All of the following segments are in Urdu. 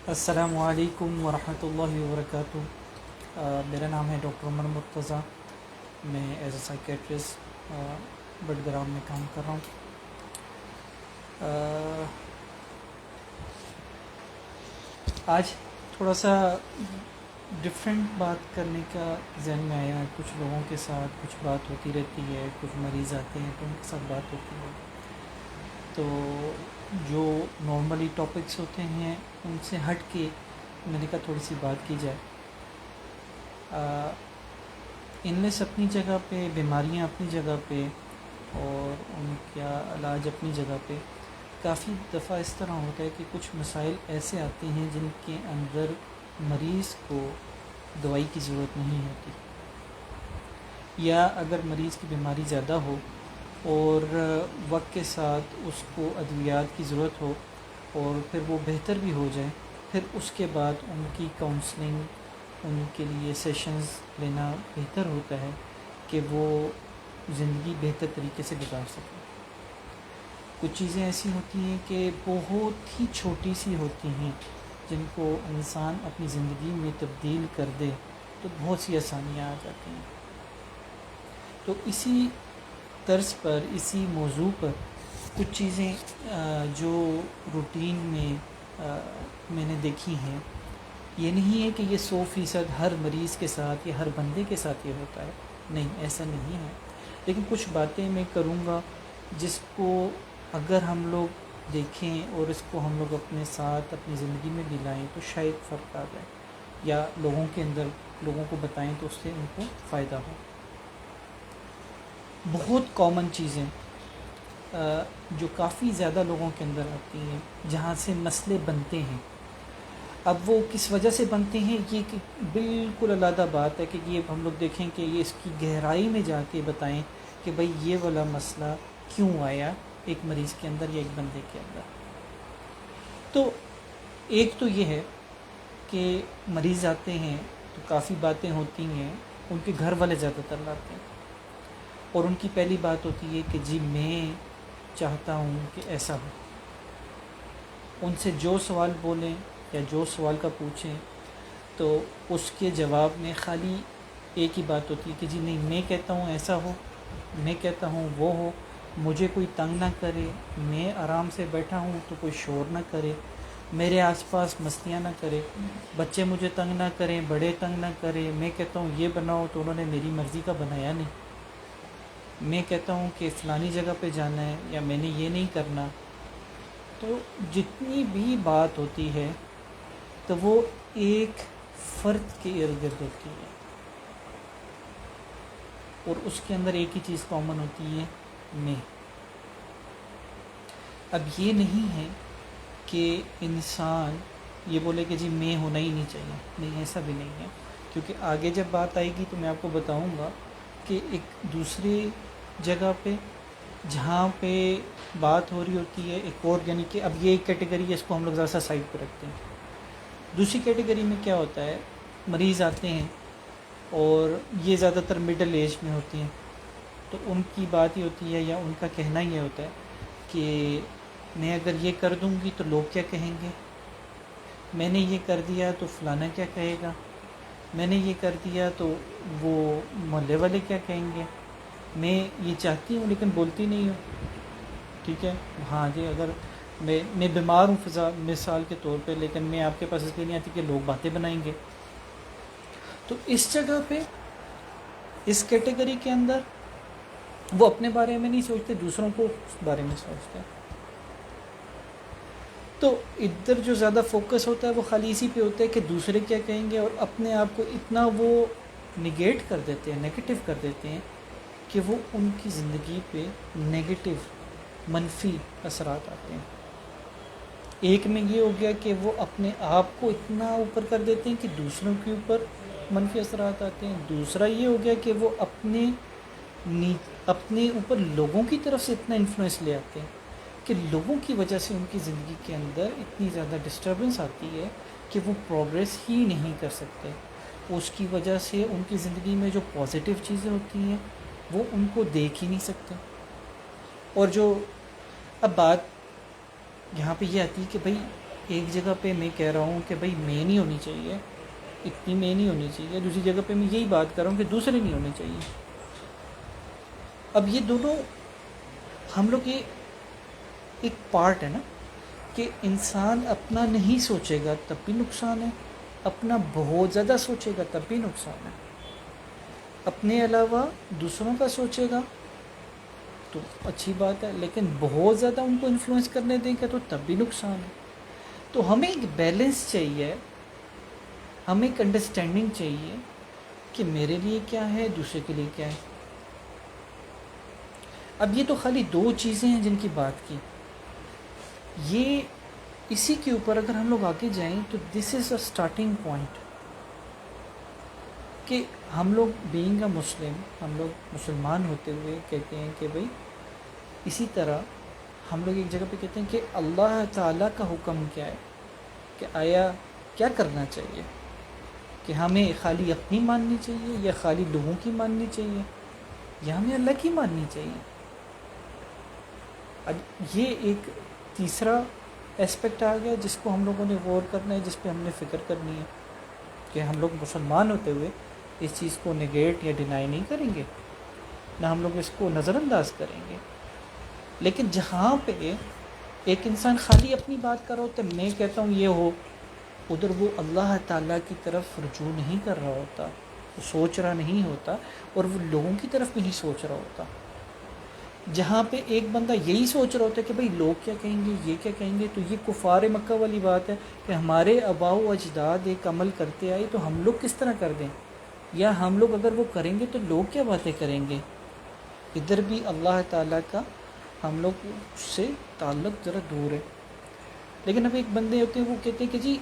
السلام علیکم ورحمۃ اللہ وبرکاتہ۔ میرا نام ہے ڈاکٹر عمر مرتضیٰ۔ میں ایز اے سائیکیٹرسٹ بڈگرام میں کام کر رہا ہوں۔ آج تھوڑا سا ڈفرینٹ بات کرنے کا ذہن میں آیا۔ کچھ لوگوں کے ساتھ کچھ بات ہوتی رہتی ہے، کچھ مریض آتے ہیں تو ان کے ساتھ بات ہوتی ہے، تو جو نارملی ٹاپکس ہوتے ہیں ان سے ہٹ کے میں نے کہا تھوڑی سی بات کی جائے۔ النس اپنی جگہ پہ، بیماریاں اپنی جگہ پہ، اور ان کا علاج اپنی جگہ پہ۔ کافی دفعہ اس طرح ہوتا ہے کہ کچھ مسائل ایسے آتے ہیں جن کے اندر مریض کو دوائی کی ضرورت نہیں ہوتی، یا اگر مریض کی بیماری زیادہ ہو اور وقت کے ساتھ اس کو ادویات کی ضرورت ہو اور پھر وہ بہتر بھی ہو جائے، پھر اس کے بعد ان کی کاؤنسلنگ، ان کے لیے سیشنز لینا بہتر ہوتا ہے کہ وہ زندگی بہتر طریقے سے گزار سکیں۔ کچھ چیزیں ایسی ہوتی ہیں کہ بہت ہی چھوٹی سی ہوتی ہیں، جن کو انسان اپنی زندگی میں تبدیل کر دے تو بہت سی آسانیاں آ جاتی ہیں۔ تو اسی طرز پر، اسی موضوع پر کچھ چیزیں جو روٹین میں میں نے دیکھی ہیں، یہ نہیں ہے کہ یہ 100% ہر مریض کے ساتھ یا ہر بندے کے ساتھ یہ ہوتا ہے، نہیں، ایسا نہیں ہے، لیکن کچھ باتیں میں کروں گا جس کو اگر ہم لوگ دیکھیں اور اس کو ہم لوگ اپنے ساتھ اپنی زندگی میں بھی لائیں تو شاید فرق آ جائے، یا لوگوں کو بتائیں تو اس سے ان کو فائدہ ہو۔ بہت کامن چیزیں جو کافی زیادہ لوگوں کے اندر آتی ہیں، جہاں سے مسئلے بنتے ہیں۔ اب وہ کس وجہ سے بنتے ہیں، یہ بالکل علیحدہ بات ہے کہ یہ ہم لوگ دیکھیں کہ یہ اس کی گہرائی میں جا کے بتائیں کہ بھئی یہ والا مسئلہ کیوں آیا ایک مریض کے اندر یا ایک بندے کے اندر۔ تو ایک تو یہ ہے کہ مریض آتے ہیں تو کافی باتیں ہوتی ہیں، ان کے گھر والے زیادہ تر لاتے ہیں، اور ان کی پہلی بات ہوتی ہے کہ جی میں چاہتا ہوں کہ ایسا ہو۔ ان سے جو سوال بولیں یا جو سوال کا پوچھیں تو اس کے جواب میں خالی ایک ہی بات ہوتی ہے کہ جی نہیں، میں کہتا ہوں ایسا ہو، میں کہتا ہوں وہ ہو، مجھے کوئی تنگ نہ کرے، میں آرام سے بیٹھا ہوں تو کوئی شور نہ کرے، میرے آس پاس مستیاں نہ کرے، بچے مجھے تنگ نہ کریں، بڑے تنگ نہ کریں، میں کہتا ہوں یہ بناؤ تو انہوں نے میری مرضی کا بنایا نہیں، میں کہتا ہوں کہ فلانی جگہ پہ جانا ہے یا میں نے یہ نہیں کرنا۔ تو جتنی بھی بات ہوتی ہے تو وہ ایک فرد کے ارد گرد ہوتی ہے، اور اس کے اندر ایک ہی چیز کامن ہوتی ہے، میں۔ اب یہ نہیں ہے کہ انسان یہ بولے کہ جی میں ہونا ہی نہیں چاہیے، نہیں، ایسا بھی نہیں ہے، کیونکہ آگے جب بات آئے گی تو میں آپ کو بتاؤں گا کہ ایک دوسری جگہ پہ جہاں پہ بات ہو رہی ہوتی ہے ایک اور، یعنی کہ اب یہ ایک کیٹیگری ہے، اس کو ہم لوگ ذرا سا سائڈ پہ رکھتے ہیں۔ دوسری کیٹیگری میں کیا ہوتا ہے، مریض آتے ہیں اور یہ زیادہ تر مڈل ایج میں ہوتے ہیں، تو ان کی بات یہ ہوتی ہے یا ان کا کہنا یہ ہوتا ہے کہ میں اگر یہ کر دوں گی تو لوگ کیا کہیں گے، میں نے یہ کر دیا تو فلانا کیا کہے گا، میں نے یہ کر دیا تو وہ محلے والے کیا کہیں گے، میں یہ چاہتی ہوں لیکن بولتی نہیں ہوں، ٹھیک ہے، ہاں جی، اگر میں بیمار ہوں مثال کے طور پہ، لیکن میں آپ کے پاس اس لیے نہیں آتی کہ لوگ باتیں بنائیں گے۔ تو اس جگہ پہ، اس کیٹیگری کے اندر وہ اپنے بارے میں نہیں سوچتے، دوسروں کو اس بارے میں سوچتے ہیں۔ تو ادھر جو زیادہ فوکس ہوتا ہے وہ خالی اسی پہ ہوتا ہے کہ دوسرے کیا کہیں گے، اور اپنے آپ کو اتنا وہ نگیٹ کر دیتے ہیں، نیگیٹو کر دیتے ہیں کہ وہ ان کی زندگی پہ نیگیٹو، منفی اثرات آتے ہیں۔ ایک میں یہ ہو گیا کہ وہ اپنے آپ کو اتنا اوپر کر دیتے ہیں کہ دوسروں کے اوپر منفی اثرات آتے ہیں۔ دوسرا یہ ہو گیا کہ وہ اپنے اوپر لوگوں کی طرف سے اتنا انفلوئنس لے آتے ہیں کہ لوگوں کی وجہ سے ان کی زندگی کے اندر اتنی زیادہ ڈسٹربنس آتی ہے کہ وہ پروگریس ہی نہیں کر سکتے۔ اس کی وجہ سے ان کی زندگی میں جو پازیٹیو چیزیں ہوتی ہیں وہ ان کو دیکھ ہی نہیں سکتے۔ اور جو اب بات یہاں پہ یہ آتی ہے کہ بھئی ایک جگہ پہ میں کہہ رہا ہوں کہ بھائی میں نہیں ہونی چاہیے، اتنی میں نہیں ہونی چاہیے، دوسری جگہ پہ میں یہی بات کر رہا ہوں کہ دوسرے نہیں ہونے چاہیے. اب یہ دونوں ہم لوگ یہ ایک پارٹ ہے نا کہ انسان اپنا نہیں سوچے گا تب بھی نقصان ہے، اپنا بہت زیادہ سوچے گا تب بھی نقصان ہے، اپنے علاوہ دوسروں کا سوچے گا تو اچھی بات ہے، لیکن بہت زیادہ ان کو انفلوئنس کرنے دیں گے تو تب بھی نقصان ہے. تو ہمیں ایک بیلنس چاہیے، ہمیں ایک انڈرسٹینڈنگ چاہیے کہ میرے لیے کیا ہے، دوسرے کے لیے کیا ہے. اب یہ تو خالی دو چیزیں ہیں جن کی بات کی، یہ اسی کے اوپر اگر ہم لوگ آگے جائیں تو دس از اے اسٹارٹنگ پوائنٹ کہ ہم لوگ بینگ اے مسلم، ہم لوگ مسلمان ہوتے ہوئے کہتے ہیں کہ بھئی اسی طرح ہم لوگ ایک جگہ پہ کہتے ہیں کہ اللہ تعالیٰ کا حکم کیا ہے، کہ آیا کیا کرنا چاہیے، کہ ہمیں خالی اپنی ماننی چاہیے یا خالی لوگوں کی ماننی چاہیے یا ہمیں اللہ کی ماننی چاہیے. اب یہ ایک تیسرا اسپیکٹ آ گیا جس کو ہم لوگوں نے غور کرنا ہے، جس پہ ہم نے فکر کرنی ہے کہ ہم لوگ مسلمان ہوتے ہوئے اس چیز کو نگیٹ یا ڈینائی نہیں کریں گے، نہ ہم لوگ اس کو نظر انداز کریں گے. لیکن جہاں پہ ایک انسان خالی اپنی بات کر رہا ہوتا ہے، میں کہتا ہوں یہ ہو، ادھر وہ اللہ تعالیٰ کی طرف رجوع نہیں کر رہا ہوتا، وہ سوچ رہا نہیں ہوتا، اور وہ لوگوں کی طرف بھی نہیں سوچ رہا ہوتا. جہاں پہ ایک بندہ یہی سوچ رہا ہوتا ہے کہ بھئی لوگ کیا کہیں گے، یہ کیا کہیں گے، تو یہ کفار مکہ والی بات ہے کہ ہمارے آباء و اجداد ایک عمل کرتے آئے تو ہم لوگ کس طرح کر دیں، یا ہم لوگ اگر وہ کریں گے تو لوگ کیا باتیں کریں گے. ادھر بھی اللہ تعالیٰ کا ہم لوگ سے تعلق ذرا دور ہے. لیکن اب ایک بندے ہوتے ہیں وہ کہتے ہیں کہ جی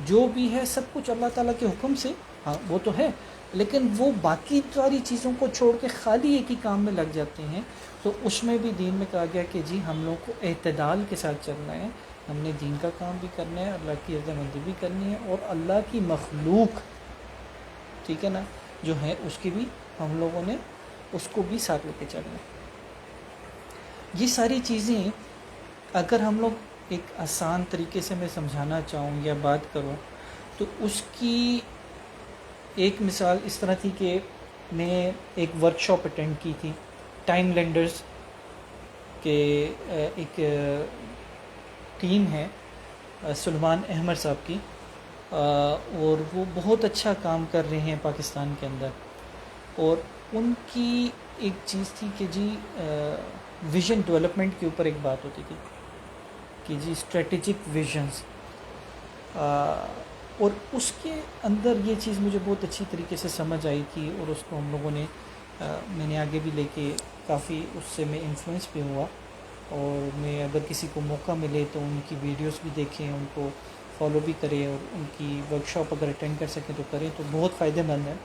جو بھی ہے سب کچھ اللہ تعالیٰ کے حکم سے، ہاں وہ تو ہے، لیکن وہ باقی ساری چیزوں کو چھوڑ کے خالی ایک ہی کام میں لگ جاتے ہیں. تو اس میں بھی دین میں کہا گیا کہ جی ہم لوگوں کو اعتدال کے ساتھ چلنا ہے، ہم نے دین کا کام بھی کرنا ہے، اللہ کی رضامندی بھی کرنی ہے، اور اللہ کی مخلوق ٹھیک ہے نا جو ہے اس کی بھی ہم لوگوں نے اس کو بھی ساتھ لے کے چلنا ہے. یہ ساری چیزیں اگر ہم لوگ ایک آسان طریقے سے میں سمجھانا چاہوں یا بات کروں تو اس کی ایک مثال اس طرح تھی کہ میں ایک ورکشاپ اٹینڈ کی تھی ٹائم لینڈرز کے، ایک ٹیم ہے سلمان احمد صاحب کی، اور وہ بہت اچھا کام کر رہے ہیں پاکستان کے اندر. اور ان کی ایک چیز تھی کہ جی ویژن ڈیولپمنٹ کے اوپر ایک بات ہوتی تھی کہ جی اسٹریٹجک ویژنز، اور اس کے اندر یہ چیز مجھے بہت اچھی طریقے سے سمجھ آئی تھی، اور اس کو ہم لوگوں نے میں نے آگے بھی لے کے کافی اس سے میں انفلوئنس بھی ہوا. اور میں اگر کسی کو موقع ملے تو ان کی ویڈیوز بھی دیکھیں، ان کو فالو بھی کریں، اور ان کی ورکشاپ اگر اٹینڈ کر سکیں تو کریں، تو بہت فائدہ مند ہے.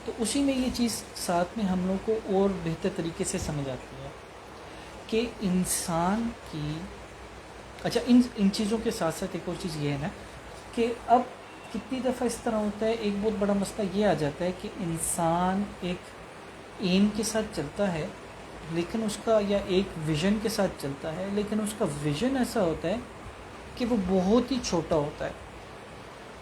تو اسی میں یہ چیز ساتھ میں ہم لوگ کو اور بہتر طریقے سے سمجھ آتی ہے کہ انسان کی اچھا ان چیزوں کے ساتھ ساتھ ایک اور چیز یہ ہے نا کہ اب کتنی دفعہ اس طرح ہوتا ہے، ایک بہت بڑا مسئلہ یہ آ جاتا ہے کہ انسان ایک ایم کے ساتھ چلتا ہے لیکن اس کا، یا ایک ویژن کے ساتھ چلتا ہے لیکن اس کا ویژن ایسا ہوتا ہے کہ وہ بہت ہی چھوٹا ہوتا ہے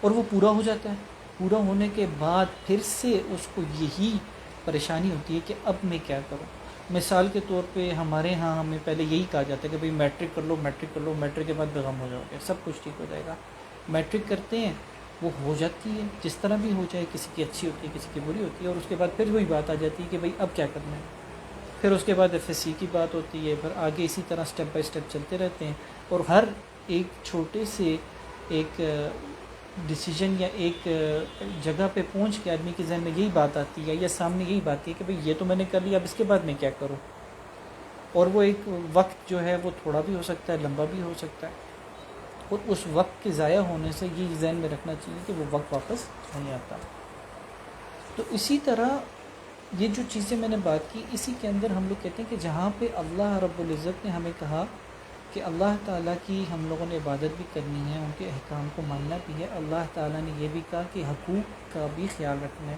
اور وہ پورا ہو جاتا ہے. پورا ہونے کے بعد پھر سے اس کو یہی پریشانی ہوتی ہے کہ اب میں کیا کروں. مثال کے طور پہ ہمارے ہاں ہمیں پہلے یہی کہا جاتا ہے کہ بھئی میٹرک کر لو، میٹرک کر لو، میٹرک کے بعد بیغم ہو جاؤ گے، سب کچھ ٹھیک ہو جائے گا. میٹرک کرتے ہیں، وہ ہو جاتی ہے جس طرح بھی ہو جائے، کسی کی اچھی ہوتی ہے کسی کی بری ہوتی ہے، اور اس کے بعد پھر وہی بات آ جاتی ہے کہ بھئی اب کیا کرنا ہے. پھر اس کے بعد ایف ایس سی کی بات ہوتی ہے، پھر آگے اسی طرح سٹیپ بائی سٹیپ چلتے رہتے ہیں. اور ہر ایک چھوٹے سے ایک ڈیسیجن یا ایک جگہ پہ پہنچ کے آدمی کے ذہن میں یہی بات آتی ہے یا سامنے یہی بات ہے کہ بھئی یہ تو میں نے کر لیا، اب اس کے بعد میں کیا کروں. اور وہ ایک وقت جو ہے وہ تھوڑا بھی ہو سکتا ہے، لمبا بھی ہو سکتا ہے، اور اس وقت کے ضائع ہونے سے یہ ذہن میں رکھنا چاہیے کہ وہ وقت واپس نہیں آتا. تو اسی طرح یہ جو چیزیں میں نے بات کی، اسی کے اندر ہم لوگ کہتے ہیں کہ جہاں پہ اللہ رب العزت نے ہمیں کہا کہ اللہ تعالیٰ کی ہم لوگوں نے عبادت بھی کرنی ہے، ان کے احکام کو ماننا بھی ہے، اللہ تعالیٰ نے یہ بھی کہا کہ حقوق کا بھی خیال رکھنا ہے،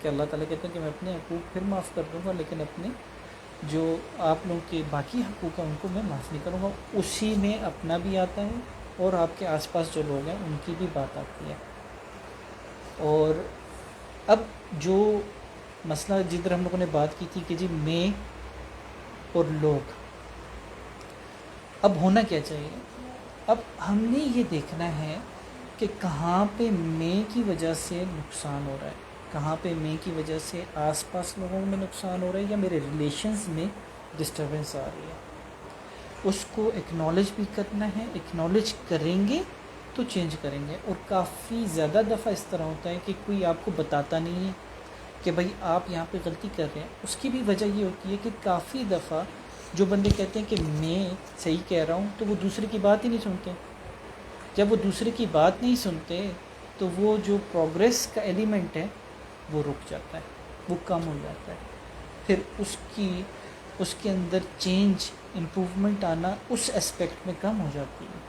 کہ اللہ تعالیٰ کہتے ہیں کہ میں اپنے حقوق پھر معاف کر دوں گا لیکن اپنے جو آپ لوگوں کے باقی حقوق ہیں ان کو میں معاف نہیں کروں گا. اسی میں اپنا بھی آتا ہے اور آپ کے آس پاس جو لوگ ہیں ان کی بھی بات آتی ہے. اور اب جو مسئلہ جدھر ہم لوگوں نے بات کی تھی کہ جی میں اور لوگ، اب ہونا کیا چاہیے؟ اب ہم نے یہ دیکھنا ہے کہ کہاں پہ میں کی وجہ سے نقصان ہو رہا ہے، کہاں پہ میں کی وجہ سے آس پاس لوگوں میں نقصان ہو رہا ہے یا میرے ریلیشنز میں ڈسٹربنس آ رہی ہے. اس کو اکنالج بھی کرنا ہے. اکنالج کریں گے تو چینج کریں گے. اور کافی زیادہ دفعہ اس طرح ہوتا ہے کہ کوئی آپ کو بتاتا نہیں ہے کہ بھائی آپ یہاں پہ غلطی کر رہے ہیں. اس کی بھی وجہ یہ ہوتی ہے کہ کافی دفعہ جو بندے کہتے ہیں کہ میں صحیح کہہ رہا ہوں تو وہ دوسرے کی بات ہی نہیں سنتے. جب وہ دوسرے کی بات نہیں سنتے تو وہ جو پروگریس کا ایلیمنٹ ہے وہ رک جاتا ہے، وہ کم ہو جاتا ہے. پھر اس کے اندر چینج، امپروومنٹ آنا اس اسپیکٹ میں کم ہو جاتی ہے.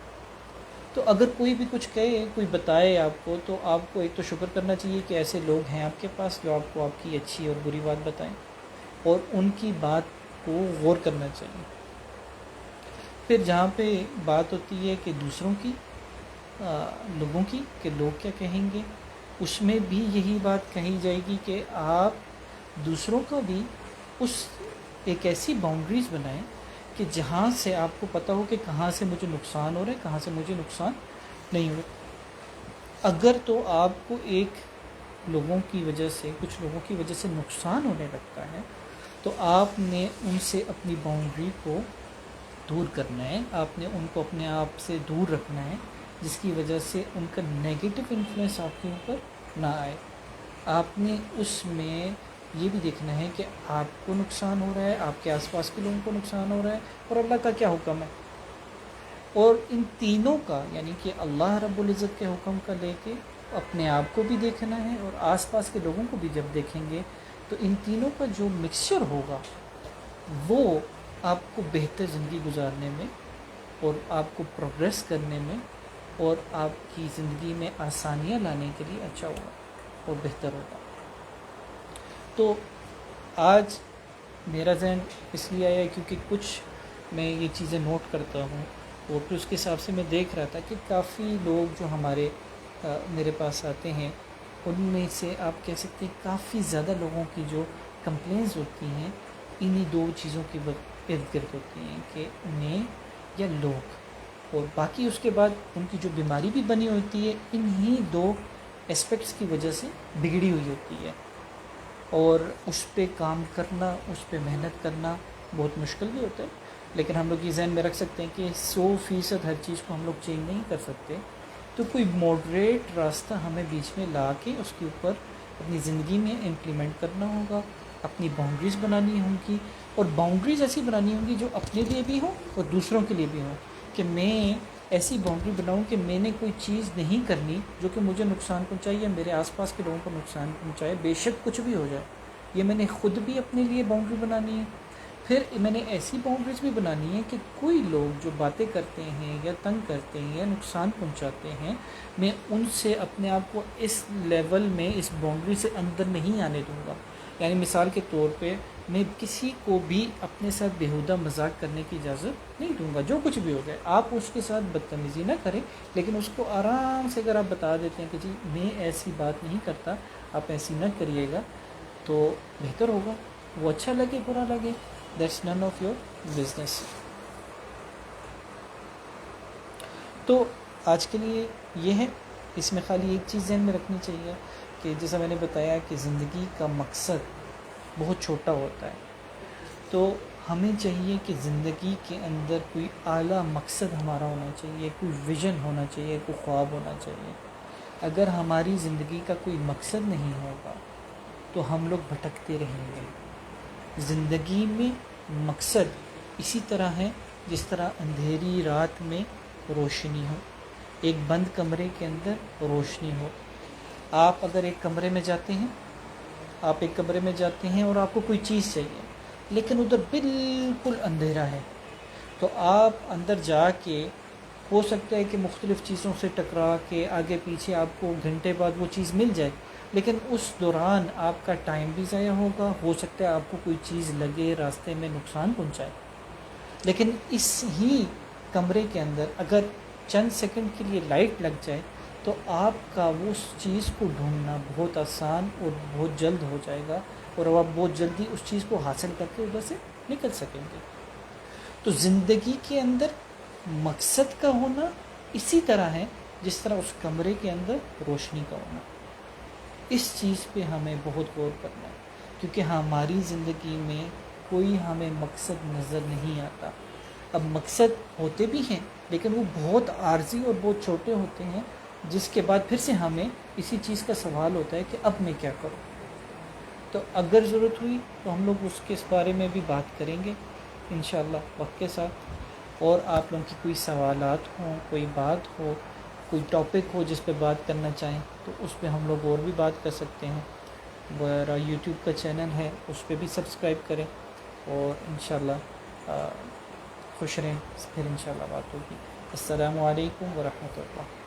تو اگر کوئی بھی کچھ کہے، کوئی بتائے آپ کو، تو آپ کو ایک تو شکر کرنا چاہیے کہ ایسے لوگ ہیں آپ کے پاس جو آپ کو آپ کی اچھی اور بری بات بتائیں، اور ان کی بات کو غور کرنا چاہیے. پھر جہاں پہ بات ہوتی ہے کہ دوسروں کی، لوگوں کی، کہ لوگ کیا کہیں گے، اس میں بھی یہی بات کہی جائے گی کہ آپ دوسروں کا بھی اس ایک ایسی باؤنڈریز بنائیں کہ جہاں سے آپ کو پتہ ہو کہ کہاں سے مجھے نقصان ہو رہا ہے، کہاں سے مجھے نقصان نہیں ہو رہا. اگر تو آپ کو لوگوں کی وجہ سے، کچھ لوگوں کی وجہ سے نقصان ہونے لگتا ہے تو آپ نے ان سے اپنی باؤنڈری کو دور کرنا ہے. آپ نے ان کو اپنے آپ سے دور رکھنا ہے جس کی وجہ سے ان کا نیگیٹو انفلوئنس آپ کے اوپر نہ آئے. آپ نے اس میں یہ بھی دیکھنا ہے کہ آپ کو نقصان ہو رہا ہے، آپ کے آس پاس کے لوگوں کو نقصان ہو رہا ہے، اور اللہ کا کیا حکم ہے. اور ان تینوں کا، یعنی کہ اللہ رب العزت کے حکم کا لے کے اپنے آپ کو بھی دیکھنا ہے اور آس پاس کے لوگوں کو بھی جب دیکھیں گے تو ان تینوں کا جو مکسچر ہوگا وہ آپ کو بہتر زندگی گزارنے میں اور آپ کو پروگریس کرنے میں اور آپ کی زندگی میں آسانیاں لانے کے لیے اچھا ہوگا اور بہتر ہوگا. تو آج میرا ذہن اس لیے آیا کیونکہ کچھ میں یہ چیزیں نوٹ کرتا ہوں اور پھر اس کے حساب سے میں دیکھ رہا تھا کہ کافی لوگ جو میرے پاس آتے ہیں ان میں سے آپ کہہ سکتے ہیں کافی زیادہ لوگوں کی جو کمپلینس ہوتی ہیں انہی دو چیزوں کی ارد گرد ہوتی ہیں کہ میں یا لوگ. اور باقی اس کے بعد ان کی جو بیماری بھی بنی ہوتی ہے انہی دو اسپیکٹس کی وجہ سے بگڑی ہوئی ہوتی ہے. اور اس پہ کام کرنا، اس پہ محنت کرنا بہت مشکل بھی ہوتا ہے. لیکن ہم لوگ یہ ذہن میں رکھ سکتے ہیں کہ 100% ہر چیز کو ہم لوگ چینج نہیں کر سکتے. تو کوئی ماڈریٹ راستہ ہمیں بیچ میں لا کے اس کے اوپر اپنی زندگی میں امپلیمنٹ کرنا ہوگا. اپنی باؤنڈریز بنانی ہوں گی، اور باؤنڈریز ایسی بنانی ہوں گی جو اپنے لیے بھی ہوں اور دوسروں کے لیے بھی ہوں. کہ میں ایسی باؤنڈری بناؤں کہ میں نے کوئی چیز نہیں کرنی جو کہ مجھے نقصان پہنچائے یا میرے آس پاس کے لوگوں کو نقصان پہنچائے، بے شک کچھ بھی ہو جائے. یہ میں نے خود بھی اپنے لیے باؤنڈری بنانی ہے. پھر میں نے ایسی باؤنڈریز بھی بنانی ہے کہ کوئی لوگ جو باتیں کرتے ہیں یا تنگ کرتے ہیں یا نقصان پہنچاتے ہیں، میں ان سے اپنے آپ کو اس لیول میں، اس باؤنڈری سے اندر نہیں آنے دوں گا. یعنی مثال کے طور پہ میں کسی کو بھی اپنے ساتھ بیہودہ مذاق کرنے کی اجازت نہیں دوں گا. جو کچھ بھی ہو جائے آپ اس کے ساتھ بدتمیزی نہ کریں، لیکن اس کو آرام سے اگر آپ بتا دیتے ہیں کہ جی میں ایسی بات نہیں کرتا، آپ ایسی نہ کریے گا، تو بہتر ہوگا. وہ اچھا لگے برا لگے، that's none of your business. تو آج کے لیے یہ ہے. اس میں خالی ایک چیز ذہن میں رکھنی چاہیے کہ جیسا میں نے بتایا کہ زندگی کا مقصد بہت چھوٹا ہوتا ہے. تو ہمیں چاہیے کہ زندگی کے اندر کوئی اعلیٰ مقصد ہمارا ہونا چاہیے، کوئی ویژن ہونا چاہیے، کوئی خواب ہونا چاہیے. اگر ہماری زندگی کا کوئی مقصد نہیں ہوگا تو ہم لوگ بھٹکتے رہیں گے. زندگی میں مقصد اسی طرح ہے جس طرح اندھیری رات میں روشنی ہو، ایک بند کمرے کے اندر روشنی ہو. آپ اگر ایک کمرے میں جاتے ہیں اور آپ کو کوئی چیز چاہیے لیکن ادھر بالکل اندھیرا ہے، تو آپ اندر جا کے ہو سکتا ہے کہ مختلف چیزوں سے ٹکرا کے آگے پیچھے آپ کو گھنٹے بعد وہ چیز مل جائے، لیکن اس دوران آپ کا ٹائم بھی ضائع ہوگا، ہو سکتا ہے آپ کو کوئی چیز لگے، راستے میں نقصان پہنچائے. لیکن اس ہی کمرے کے اندر اگر چند سیکنڈ کے لیے لائٹ لگ جائے تو آپ کا اس چیز کو ڈھونڈنا بہت آسان اور بہت جلد ہو جائے گا، اور آپ بہت جلدی اس چیز کو حاصل کر کے ادھر سے نکل سکیں گے. تو زندگی کے اندر مقصد کا ہونا اسی طرح ہے جس طرح اس کمرے کے اندر روشنی کا ہونا. اس چیز پہ ہمیں بہت غور کرنا ہے، کیونکہ ہماری زندگی میں کوئی ہمیں مقصد نظر نہیں آتا. اب مقصد ہوتے بھی ہیں لیکن وہ بہت عارضی اور بہت چھوٹے ہوتے ہیں، جس کے بعد پھر سے ہمیں اسی چیز کا سوال ہوتا ہے کہ اب میں کیا کروں. تو اگر ضرورت ہوئی تو ہم لوگ اس کے بارے میں بھی بات کریں گے انشاءاللہ وقت کے ساتھ. اور آپ لوگوں کی کوئی سوالات ہوں، کوئی بات ہو، کوئی ٹاپک ہو جس پہ بات کرنا چاہیں تو اس پہ ہم لوگ اور بھی بات کر سکتے ہیں. میرا یوٹیوب کا چینل ہے، اس پہ بھی سبسکرائب کریں، اور انشاءاللہ خوش رہیں. پھر انشاءاللہ بات ہوگی. السلام علیکم ورحمۃ اللہ.